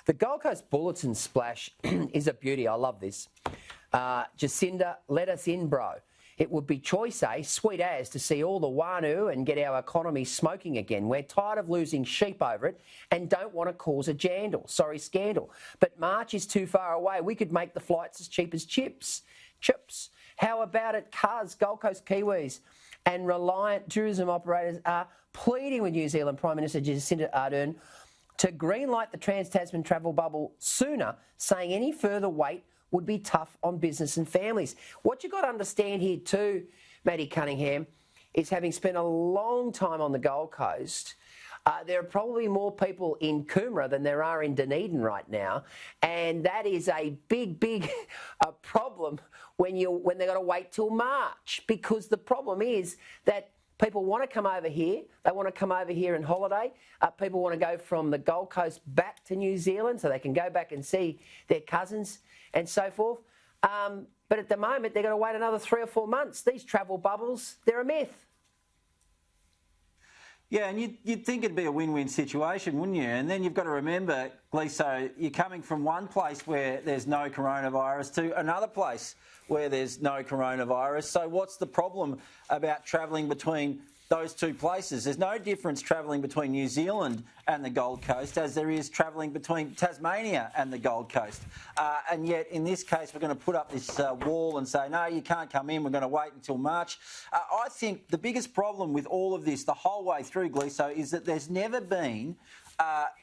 The Gold Coast Bulletin splash is a beauty. I love this. Jacinda, let us in, bro. It would be choice, sweet as, to see all the wanu and get our economy smoking again. We're tired of losing sheep over it and don't want to cause a scandal. But March is too far away. We could make the flights as cheap as chips. How about it, cuz Gold Coast Kiwis and reliant tourism operators are pleading with New Zealand Prime Minister Jacinda Ardern to greenlight the trans-Tasman travel bubble sooner, saying any further wait would be tough on business and families. What you've got to understand here too, Maddie Cunningham, is having spent a long time on the Gold Coast, there are probably more people in Coomera than there are in Dunedin right now, and that is a big problem when they've got to wait till March, because the problem is that people want to come over here. They want to come over here and holiday. People want to go from the Gold Coast back to New Zealand so they can go back and see their cousins and so forth. But at the moment, they're going to wait another 3 or 4 months. These travel bubbles, they're a myth. Yeah, and you'd think it'd be a win-win situation, wouldn't you? And then you've got to remember, Gleeson, you're coming from one place where there's no coronavirus to another place where there's no coronavirus. So what's the problem about travelling between those two places? There's no difference travelling between New Zealand and the Gold Coast as there is travelling between Tasmania and the Gold Coast. And yet, in this case, we're going to put up this wall and say, no, you can't come in, we're going to wait until March. I think the biggest problem with all of this the whole way through, Gleeson, is that there's never been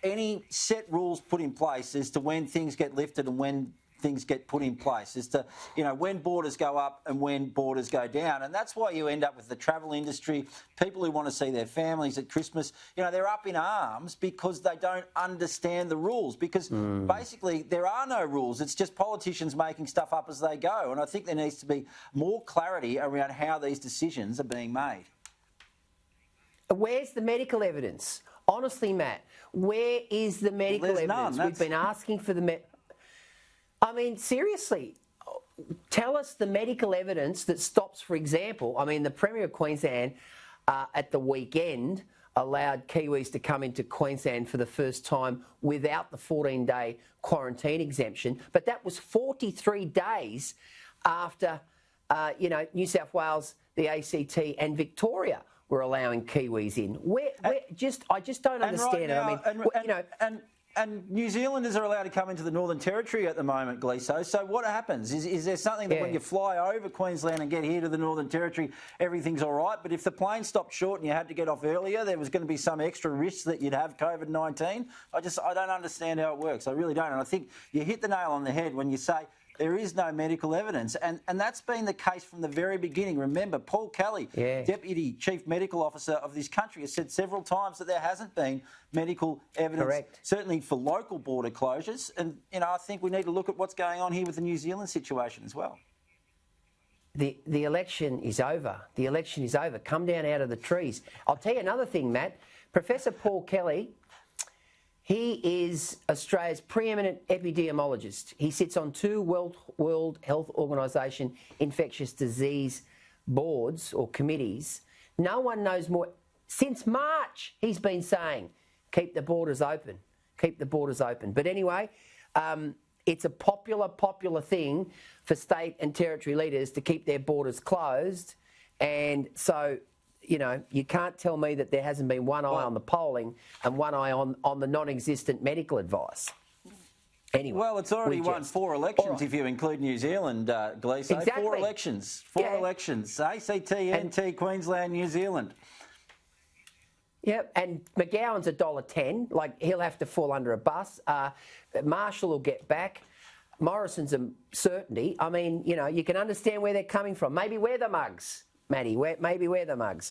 any set rules put in place as to when things get lifted and when things get put in place, as to, when borders go up and when borders go down. And that's why you end up with the travel industry, people who want to see their families at Christmas, they're up in arms because they don't understand the rules, because basically there are no rules. It's just politicians making stuff up as they go. And I think there needs to be more clarity around how these decisions are being made. Where's the medical evidence? Honestly, Matt, where is the medical evidence? None. We've been asking for the I mean, seriously, tell us the medical evidence that stops, for example, the Premier of Queensland at the weekend allowed Kiwis to come into Queensland for the first time without the 14-day quarantine exemption, but that was 43 days after, New South Wales, the ACT and Victoria were allowing Kiwis in. I just don't understand it. And New Zealanders are allowed to come into the Northern Territory at the moment, Gleeson. So what happens? Is there something that when you fly over Queensland and get here to the Northern Territory, everything's all right? But if the plane stopped short and you had to get off earlier, there was going to be some extra risk that you'd have COVID-19? I don't understand how it works. I really don't. And I think you hit the nail on the head when you say there is no medical evidence. And that's been the case from the very beginning. Remember, Paul Kelly, Deputy Chief Medical Officer of this country, has said several times that there hasn't been medical evidence, certainly for local border closures. And, I think we need to look at what's going on here with the New Zealand situation as well. The election is over. The election is over. Come down out of the trees. I'll tell you another thing, Matt. Professor Paul Kelly, he is Australia's preeminent epidemiologist. He sits on 2 World Health Organisation infectious disease boards or committees. No one knows more. Since March, he's been saying, keep the borders open, keep the borders open. But anyway, it's a popular thing for state and territory leaders to keep their borders closed. And so, you can't tell me that there hasn't been one eye on the polling and one eye on the non-existent medical advice. Anyway, well, it's already won 4 elections if you include New Zealand, Gleeson. Exactly. 4 elections. 4 elections. ACT, NT, Queensland, New Zealand. Yep, and McGowan's $1.10. He'll have to fall under a bus. Marshall will get back. Morrison's a certainty. You can understand where they're coming from. Maybe we're the mugs, Maddie. Maybe we're the mugs.